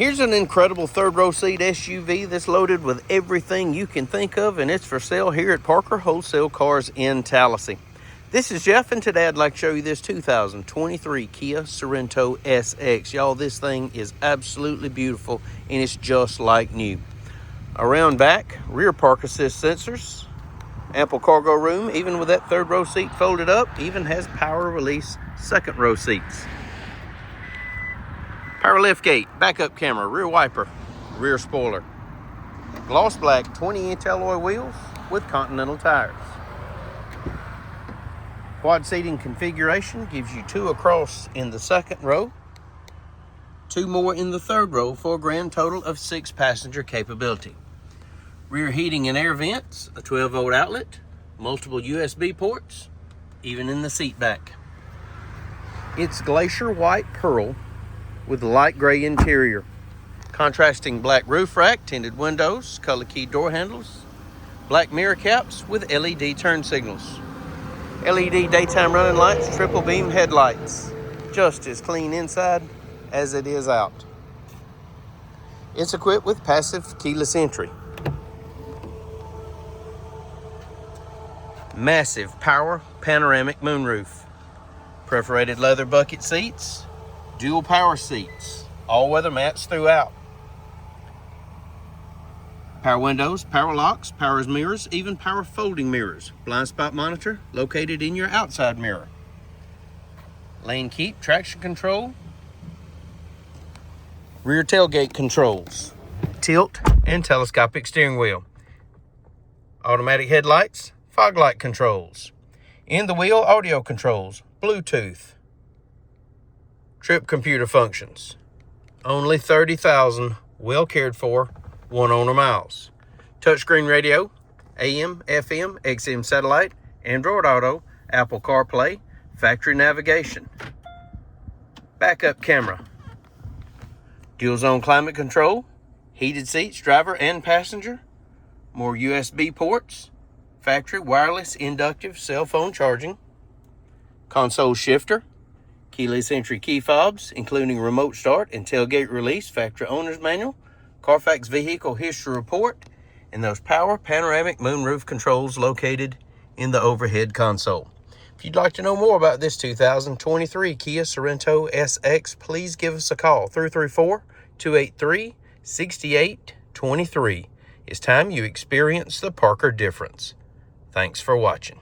Here's an incredible third row seat SUV that's loaded with everything you can think of, and it's for sale here at Parker Wholesale Cars in Tallassee. This is Jeff, and today I'd like to show you this 2023 Kia Sorento SX. Y'all, this thing is absolutely beautiful, and it's just like new. Around back, rear park assist sensors, ample cargo room, even with that third row seat folded up, even has power release second row seats. Power lift gate, backup camera, rear wiper, rear spoiler. Gloss black 20-inch alloy wheels with Continental tires. Quad seating configuration gives you 2 across in the second row, 2 more in the third row for a grand total of 6 passenger capability. Rear heating and air vents, a 12-volt outlet, multiple USB ports, even in the seat back. It's glacier white pearl with light gray interior, contrasting black roof rack, tinted windows, color key door handles, black mirror caps with LED turn signals, LED daytime running lights, triple beam headlights, just as clean inside as it is out. It's equipped with passive keyless entry, massive power panoramic moonroof, perforated leather bucket seats, dual power seats, all-weather mats throughout. Power windows, power locks, power mirrors, even power folding mirrors. Blind spot monitor located in your outside mirror. Lane keep, traction control, rear tailgate controls, tilt and telescopic steering wheel. Automatic headlights, fog light controls. In the wheel, audio controls, Bluetooth. Trip computer functions. Only 30,000 well cared for, one owner miles. Touchscreen radio, AM, FM, XM satellite, Android Auto, Apple CarPlay, factory navigation. Backup camera. Dual zone climate control, heated seats, driver and passenger. More USB ports, factory wireless inductive cell phone charging. Console shifter. Keyless entry key fobs, including remote start and tailgate release, factory owner's manual, Carfax vehicle history report, and those power panoramic moonroof controls located in the overhead console. If you'd like to know more about this 2023 Kia Sorento SX, please give us a call, 334-283-6823. It's time you experience the Parker difference. Thanks for watching.